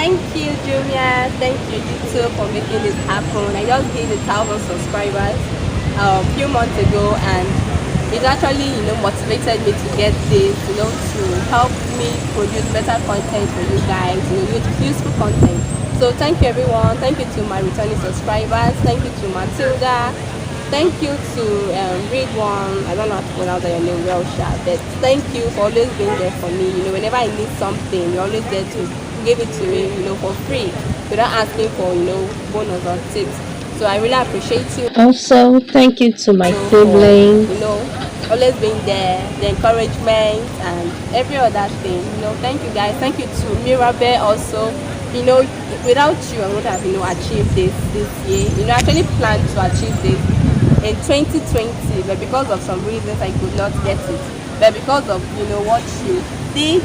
Thank you, Jumia. Thank you, YouTube, for making this happen. I just gained 1,000 subscribers a few months ago, and it actually, motivated me to get this, to help me produce better content for you guys, useful content. So thank you, everyone. Thank you to my returning subscribers. Thank you to Matilda. Thank you to Read One. I don't know how to pronounce your name well, but thank you for always being there for me. Whenever I need something, you always there to give it to me, for free, without asking for, bonus or tips. So I really appreciate you. Also, thank you to my siblings. Always being there, the encouragement and every other thing. Thank you guys. Thank you to Mirabel also. Without you, I would have, achieved this year. I actually planned to achieve this in 2020, but because of some reasons I could not get it. But because of what you did,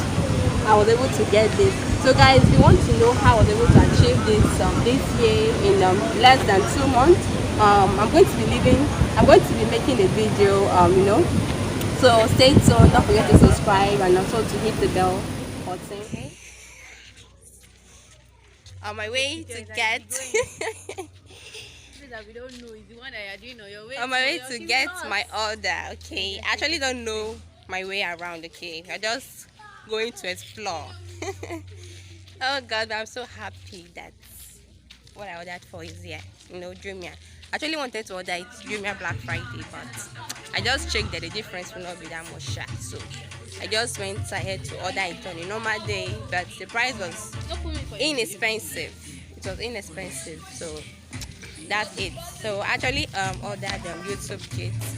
I was able to get this. So guys, if you want to know how I was able to achieve this this year in less than 2 months, I'm going to be making a video, so stay tuned. Don't forget to subscribe and also to hit the bell button. Okay? On my way to get that we don't know is the one that you're doing on your way. On my way to get my order. Okay, I actually don't know my way around. Okay, I'm just going to explore. Oh God, I'm so happy that what I ordered for is here. Jumia. I actually wanted to order it Jumia Black Friday, but I just checked that the difference will not be that much sharp. So I just went ahead to order it on a normal day, but the price was inexpensive. It was inexpensive, so that's it. So actually ordered YouTube kits.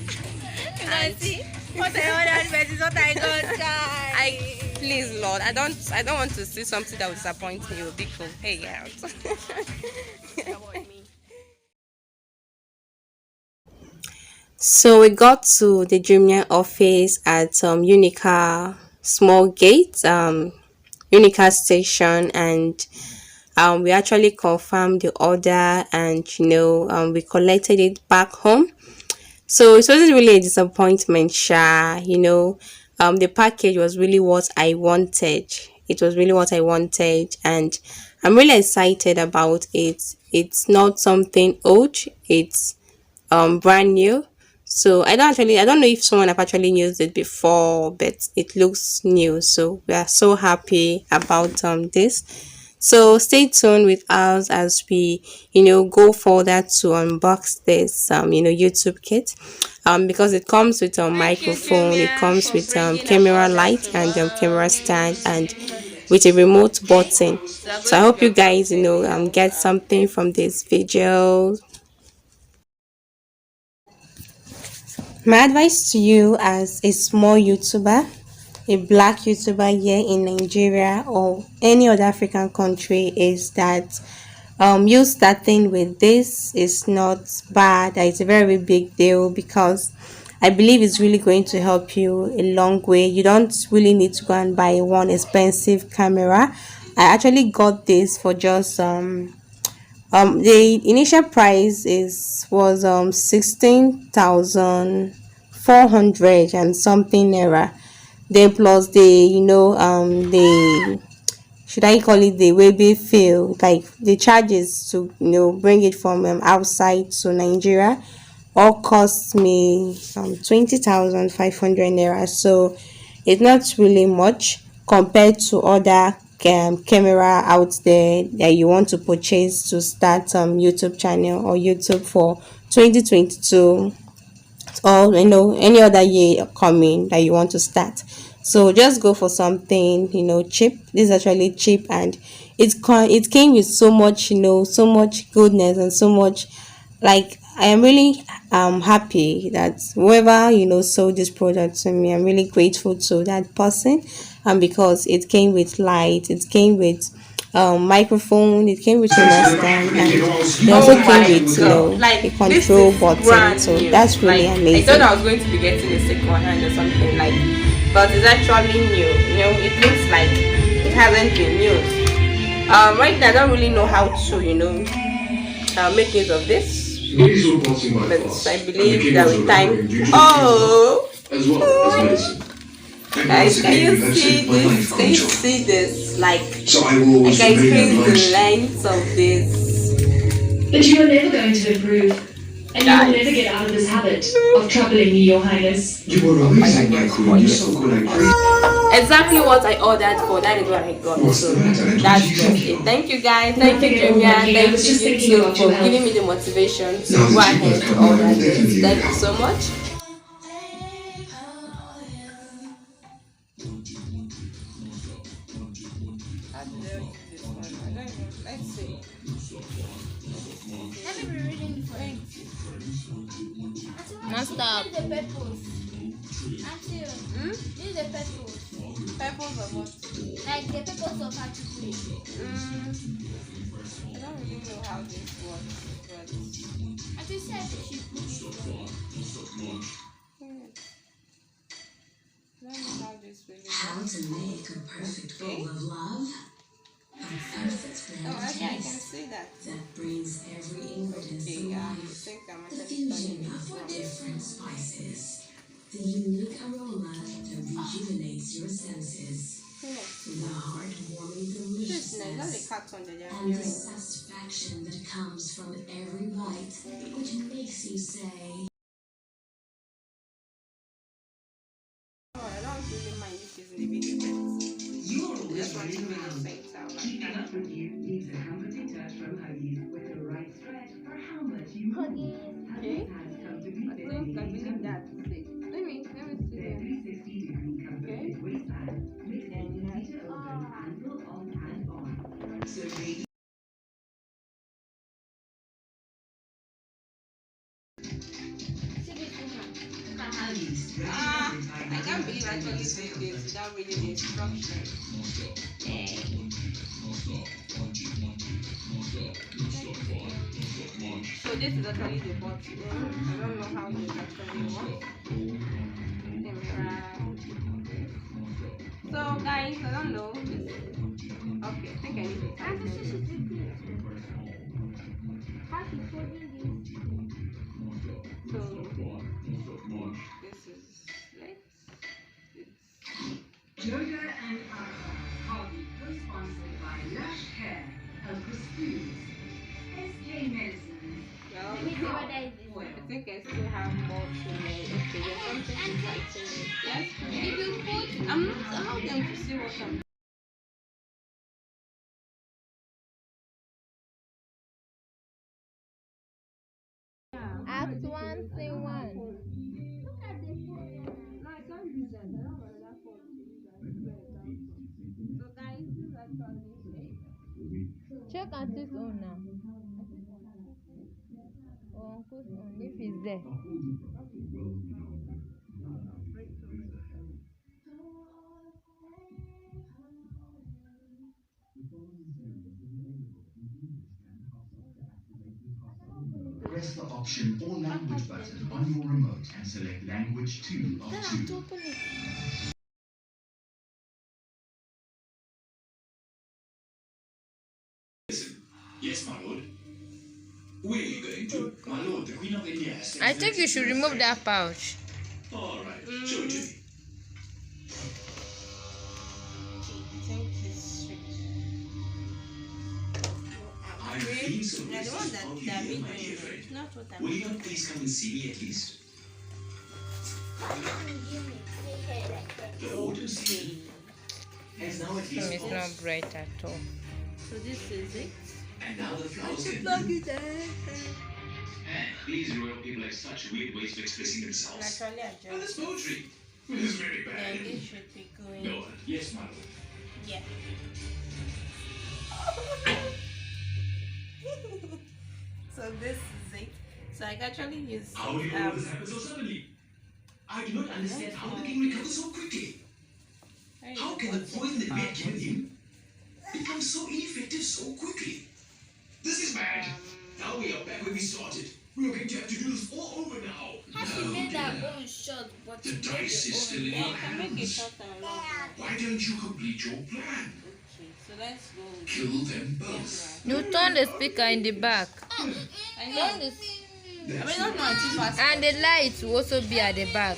And see what I ordered versus what I got, guys. Please Lord, I don't want to see something that will disappoint me. Will be cool. Hey out. So we got to the Jumia office at Unica Small Gate, Unica Station, and we actually confirmed the order, and we collected it back home. So it wasn't really a disappointment, the package was really what I wanted. It was really what I wanted, and I'm really excited about it. It's not something old, it's brand new. So I don't know if someone have actually used it before, but it looks new. So we are so happy about this. So stay tuned with us as we, go further to unbox this, YouTube kit, because it comes with a microphone, it comes with camera light and camera stand, and with a remote button. So I hope you guys, get something from this video. My advice to you as a small YouTuber, a black YouTuber here in Nigeria or any other African country, is that you starting with this is not bad. It's a very big deal, because I believe it's really going to help you a long way. You don't really need to go and buy one expensive camera. I actually got this for just the initial price was 16,400 and something naira. Then plus the should I call it the webby fee, like the charges to bring it from outside to Nigeria, all cost me 20,500 naira. So it's not really much compared to other camera out there that you want to purchase to start YouTube channel or YouTube for 2022, or any other year coming that you want to start. So just go for something cheap. This is actually cheap, and it came with so much so much goodness and so much, like, I am really happy that whoever sold this product to me, I'm really grateful to that person, because it came with light, it came with microphone, it came with a stand, and it also came with a control button. So that's really amazing. I thought I was going to be getting a second hand or something, but it's actually new. It looks like it hasn't been used. Right now I don't really know how to make use of this, but I believe that with time. Oh, Guys, can you see this? Can you see this? So I will always I remain increase the unbiased. length of this. But you are never going to improve, and you will never get out of this habit of troubling me, Your Highness. You were amazing, my queen. You're so good, I praise. Exactly what I ordered for. That is what I got. What's So the matter? that's just it. Thank you guys. Thank you, Jamia. Thank you, YouTube, for giving me the motivation to go ahead to order this. Thank you so much. Let's see. Let me be reading for you. Non-stop. This is the purpose. Auntie, this is the purpose. Purpose of what? Like the purpose of how to play. I don't really know how this works, but Auntie said she put it on. I don't know how this really How works. to make a perfect bowl of love? A perfect blend Oh, of okay, I can taste see that. that brings every ingredient to Okay, I life. think I'm The actually fusion studying of this. different spices. The unique aroma that rejuvenates your senses. The heartwarming This is nice. That's deliciousness. a carton that they're And the wearing. satisfaction that comes from every bite, which makes you say, Oh, I don't really mind if it's in the video, but You're I always just want to running make it around. sense out like Keeping that. up with you needs a comforting touch from Huggies with the right stretch for how much you move. Okay. Huggies has comfortably I fitted think I easy believe that's comfort. it. Let me see Their them. 360-degree comfort Okay. fit waistband makes it easy to open and pull off and on. So they See this woman. Huggies ready Ah, every time I you can't do believe I and actually use did comfort. this without reading the instructions. So this is actually the bottle. I don't know how this actually works. Let me write. So guys, I don't know. Okay, I think I need to type Auntie said she's it. taking it. How she's holding this. So this is Yoga and Harvey, co-sponsored by Lush Hair, Elvis Foods, SK Medicine, well, Let me see what that is. Oil. I think I still have more to learn. Okay, there's something to tighten it. Yes, If you put I'm not allowed them to see what I'm. Act 1, say 1. No, I can't use that. I don't have another phone to use that. So guys, this is actually Check Auntie's own now. Or Uncle's own, if it's there. Press the option or language button on your remote and select language 2 of Then I have 2. to open it. Yes, my lord. Where are you going to? My lord, the Queen of India has sent I think you should remove that pouch. All right, show it to me. I think this should. I feel so Now the one restless that about you they're here, my doing dear is friend. not what I'm Will you doing. not please come and see me at least? The autumn season has now at least It's not passed, bright at all. So this is it. and now the flowers can Plug bloom. it in. And these royal people have such weird ways of expressing themselves. Naturally Well, adjust. this poetry is very Then bad. this should be going. No, yes, my lord. Yeah. So this is it. So I can actually use How do you know this happened so suddenly? I do not understand how the king recovered so quickly. How can the poison that we had given him become so ineffective so quickly? This is bad. Now we are back where we started. We are going to have to do this all over now. How she made her own shot, but The she made dice is still in the your own. I can make it hands. short and long. Why don't you complete your plan? Okay, so let's go with Kill them both. You turn the speaker in the back, I know. I mean, not too fast. and the light will also be at the back.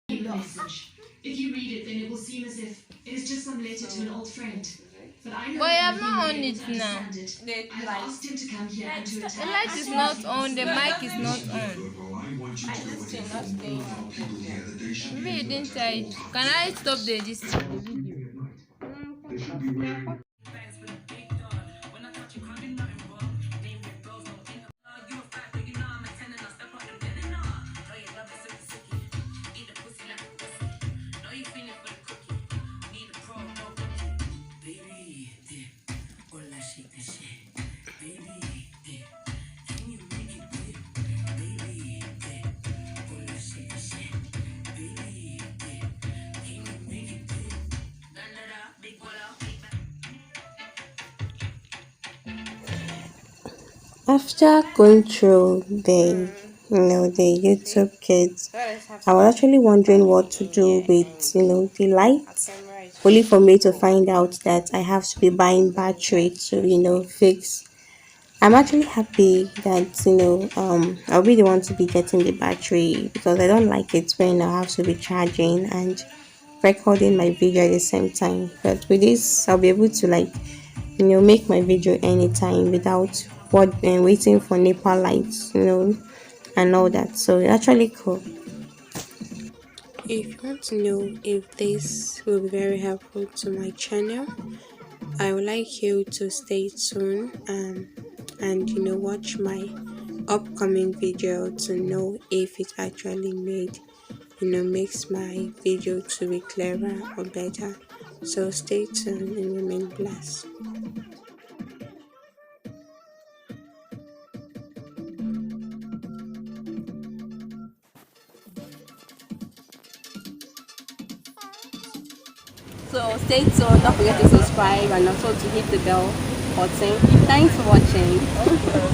Message. If you read it, then it will seem as if it is just some letter to an old friend. But I know But that I'm you've been not on able it to now. understand it. I have asked him to come here and to The attack light is not on, the mic is not on. Well, I want you to go and inform all of our people here that they should be Maybe you alert didn't at I. all Can times. I stop the video? Sleeping at night. They should be wearing After going through the YouTube kids, I was actually wondering what to do with the lights. Only for me to find out that I have to be buying battery to fix. I'm actually happy that I'll be the one to be getting the battery because I don't like it when I have to be charging and recording my video at the same time. But with this, I'll be able to make my video anytime without waiting for NEPA lights, and all that. So it's actually cool. If you want to know if this will be very helpful to my channel, I would like you to stay tuned and watch my upcoming video to know if it actually makes my video to be clearer or better. So stay tuned and remain blessed. So stay tuned, don't forget to subscribe and also to hit the bell button. Thanks for watching.